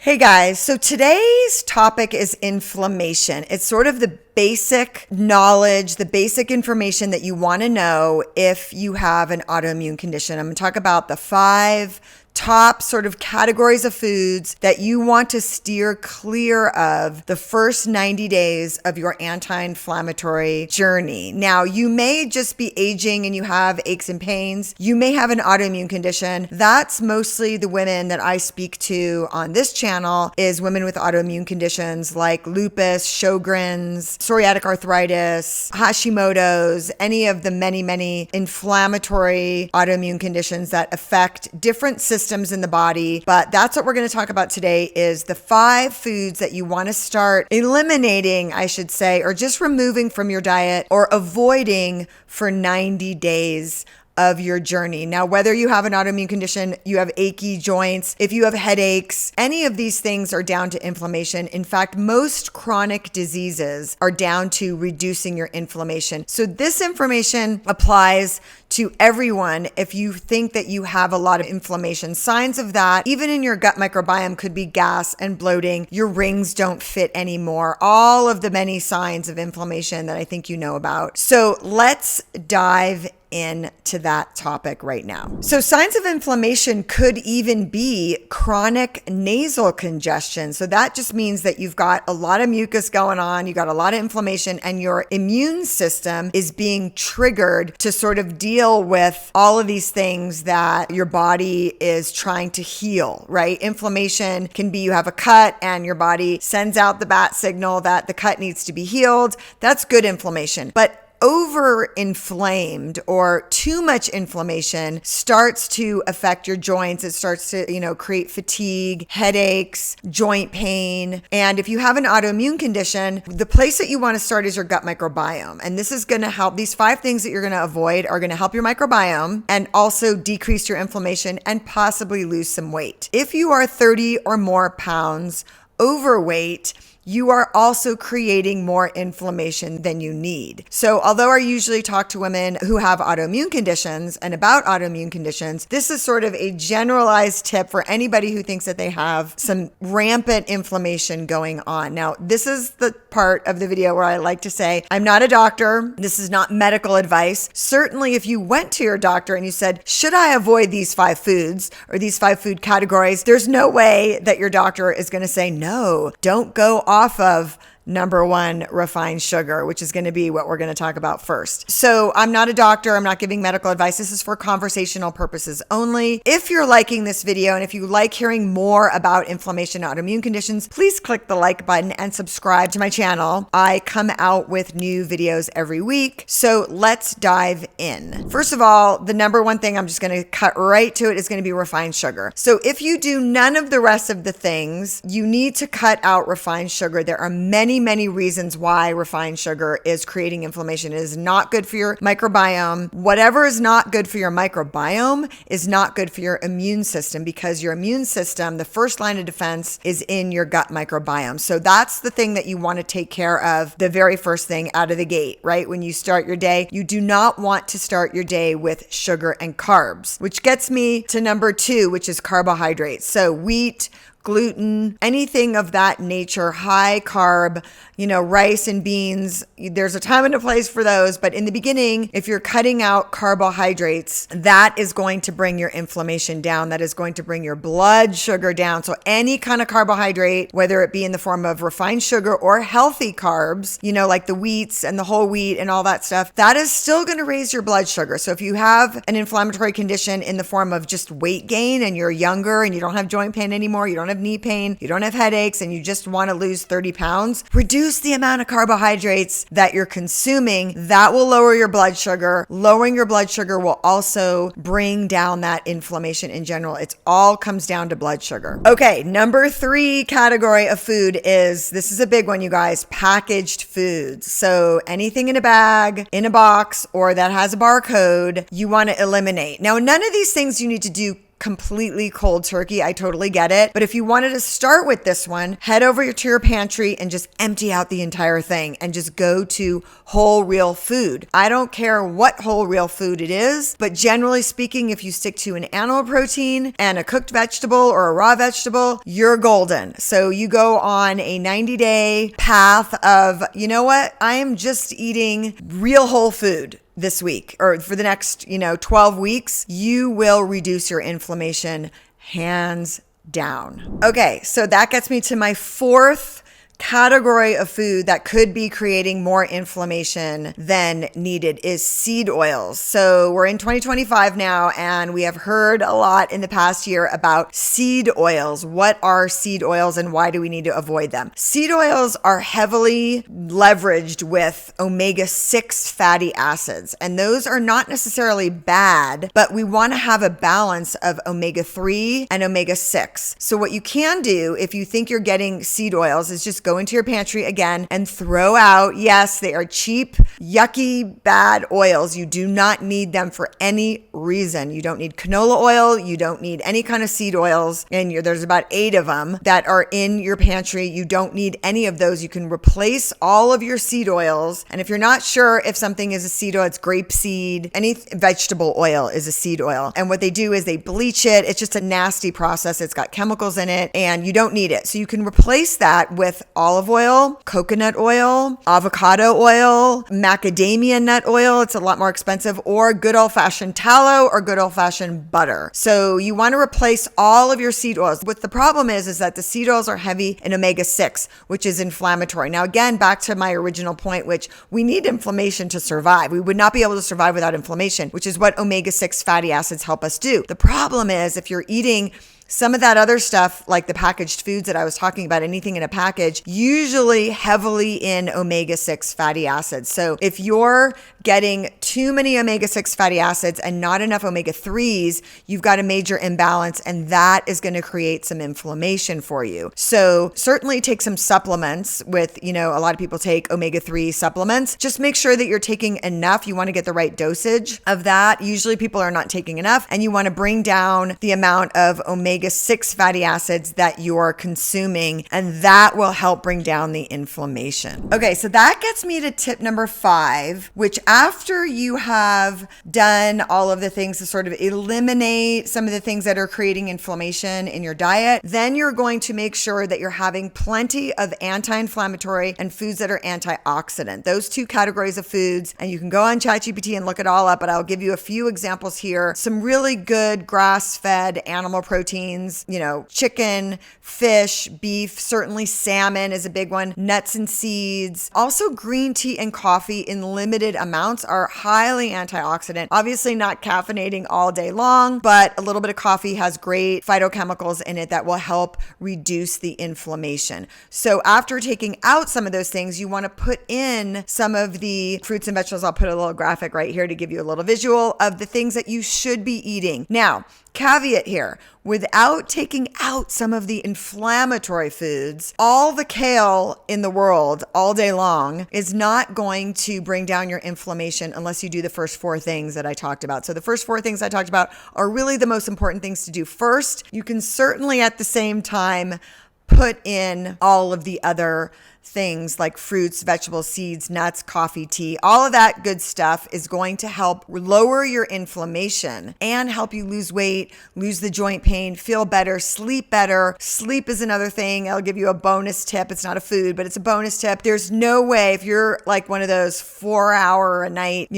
Hey guys, so today's topic is inflammation. It's sort of the basic knowledge, the basic information that you want to know if you have an autoimmune condition. I'm going to talk about the 5 top sort of categories of foods that you want to steer clear of the first 90 days of your anti-inflammatory journey. Now, you may just be aging and you have aches and pains. You may have an autoimmune condition. That's mostly the women that I speak to on this channel is women with autoimmune conditions like lupus, Sjogren's, psoriatic arthritis, Hashimoto's, any of the many inflammatory autoimmune conditions that affect different systems in the body. But that's what we're going to talk about today is the 5 foods that you want to start eliminating, I should say, or just removing from your diet or avoiding for 90 days of your journey. Now, whether you have an autoimmune condition, you have achy joints, if you have headaches, any of these things are down to inflammation. In fact, most chronic diseases are down to reducing your inflammation. So this information applies to everyone if you think that you have a lot of inflammation. Signs of that, even in your gut microbiome, could be gas and bloating. Your rings don't fit anymore. All of the many signs of inflammation that I think you know about. So let's dive into that topic right now. So signs of inflammation could even be chronic nasal congestion. So that just means that you've got a lot of mucus going on, you got a lot of inflammation, and your immune system is being triggered to sort of deal with all of these things that your body is trying to heal, right? Inflammation can be you have a cut and your body sends out the bat signal that the cut needs to be healed. That's good inflammation. But over-inflamed or too much inflammation starts to affect your joints. It starts to, create fatigue, headaches, joint pain. And if you have an autoimmune condition, the place that you want to start is your gut microbiome. And this is going to help. These 5 things that you're going to avoid are going to help your microbiome and also decrease your inflammation and possibly lose some weight. If you are 30 or more pounds overweight, you are also creating more inflammation than you need. So although I usually talk to women who have autoimmune conditions and about autoimmune conditions, this is sort of a generalized tip for anybody who thinks that they have some rampant inflammation going on. Now, this is the part of the video where I like to say, I'm not a doctor. This is not medical advice. Certainly, if you went to your doctor and you said, should I avoid these 5 foods or these 5 food categories? There's no way that your doctor is going to say, no, don't go off of number 1, refined sugar, which is going to be what we're going to talk about first. So I'm not a doctor. I'm not giving medical advice. This is for conversational purposes only. If you're liking this video and if you like hearing more about inflammation and autoimmune conditions, please click the like button and subscribe to my channel. I come out with new videos every week. So let's dive in. First of all, the number 1 thing I'm just going to cut right to it is going to be refined sugar. So if you do none of the rest of the things, you need to cut out refined sugar. There are many reasons why refined sugar is creating inflammation. It is not good for your microbiome. Whatever is not good for your microbiome is not good for your immune system because your immune system, the first line of defense is in your gut microbiome. So that's the thing that you want to take care of, the very first thing out of the gate, right? When you start your day, you do not want to start your day with sugar and carbs, which gets me to number 2, which is carbohydrates. So wheat, gluten, anything of that nature, high carb, rice and beans. There's a time and a place for those. But in the beginning, if you're cutting out carbohydrates, that is going to bring your inflammation down. That is going to bring your blood sugar down. So any kind of carbohydrate, whether it be in the form of refined sugar or healthy carbs, like the wheats and the whole wheat and all that stuff, that is still going to raise your blood sugar. So if you have an inflammatory condition in the form of just weight gain and you're younger and you don't have joint pain anymore, you don't have knee pain, you don't have headaches, and you just want to lose 30 pounds, reduce the amount of carbohydrates that you're consuming. That will lower your blood sugar. Lowering your blood sugar will also bring down that inflammation in general. It all comes down to blood sugar. Okay, number 3 category of food is, this is a big one, you guys, packaged foods. So anything in a bag, in a box, or that has a barcode, you want to eliminate. Now, none of these things you need to do completely cold turkey. I totally get it. But if you wanted to start with this one, head over to your pantry and just empty out the entire thing and just go to whole real food. I don't care what whole real food it is, but generally speaking, if you stick to an animal protein and a cooked vegetable or a raw vegetable, you're golden. So you go on a 90-day path of, you know what? I am just eating real whole food this week or for the next, 12 weeks. You will reduce your inflammation hands down. Okay, so that gets me to my fourth category of food that could be creating more inflammation than needed is seed oils. So we're in 2025 now, and we have heard a lot in the past year about seed oils. What are seed oils and why do we need to avoid them? Seed oils are heavily leveraged with omega-6 fatty acids, and those are not necessarily bad, but we want to have a balance of omega-3 and omega-6. So what you can do if you think you're getting seed oils is just go into your pantry again and throw out, yes, they are cheap, yucky, bad oils. You do not need them for any reason. You don't need canola oil. You don't need any kind of seed oils. And there's about 8 of them that are in your pantry. You don't need any of those. You can replace all of your seed oils. And if you're not sure if something is a seed oil, it's grapeseed. Any vegetable oil is a seed oil. And what they do is they bleach it. It's just a nasty process. It's got chemicals in it and you don't need it. So you can replace that with olive oil, coconut oil, avocado oil, macadamia nut oil. It's a lot more expensive, or good old-fashioned tallow or good old-fashioned butter. So you want to replace all of your seed oils. What the problem is that the seed oils are heavy in omega-6, which is inflammatory. Now, again, back to my original point, which we need inflammation to survive. We would not be able to survive without inflammation, which is what omega-6 fatty acids help us do. The problem is if you're eating some of that other stuff, like the packaged foods that I was talking about, anything in a package, usually heavily in omega-6 fatty acids. So if you're getting too many omega-6 fatty acids and not enough omega-3s, you've got a major imbalance, and that is going to create some inflammation for you. So certainly take some supplements with, a lot of people take omega-3 supplements. Just make sure that you're taking enough. You want to get the right dosage of that. Usually people are not taking enough, and you want to bring down the amount of omega-6 fatty acids that you're consuming, and that will help bring down the inflammation. Okay, so that gets me to tip number 5, which after you have done all of the things to sort of eliminate some of the things that are creating inflammation in your diet, then you're going to make sure that you're having plenty of anti-inflammatory and foods that are antioxidant. Those 2 categories of foods, and you can go on ChatGPT and look it all up, but I'll give you a few examples here. Some really good grass-fed animal proteins, chicken, fish, beef, certainly salmon is a big one, nuts and seeds. Also, green tea and coffee in limited amounts are highly antioxidant. Obviously not caffeinating all day long, but a little bit of coffee has great phytochemicals in it that will help reduce the inflammation. So after taking out some of those things, you want to put in some of the fruits and vegetables. I'll put a little graphic right here to give you a little visual of the things that you should be eating. Now, caveat here, without taking out some of the inflammatory foods, all the kale in the world all day long is not going to bring down your inflammation unless you do the first 4 things that I talked about. So the first 4 things I talked about are really the most important things to do first. You can certainly at the same time put in all of the other things like fruits, vegetables, seeds, nuts, coffee, tea. All of that good stuff is going to help lower your inflammation and help you lose weight, lose the joint pain, feel better, sleep better. Sleep is another thing. I'll give you a bonus tip. It's not a food, but it's a bonus tip. There's no way, if you're like one of those 4-hour a night,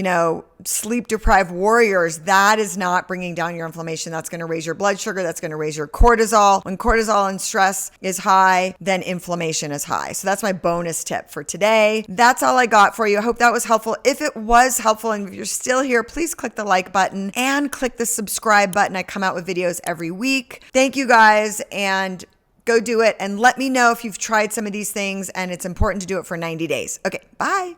sleep deprived warriors, that is not bringing down your inflammation. That's going to raise your blood sugar. That's going to raise your cortisol. When cortisol and stress is high, then inflammation is high. So that's my bonus tip for today. That's all I got for you. I hope that was helpful. If it was helpful and if you're still here, please click the like button and click the subscribe button. I come out with videos every week. Thank you guys, and go do it. And let me know if you've tried some of these things and it's important to do it for 90 days. Okay, bye.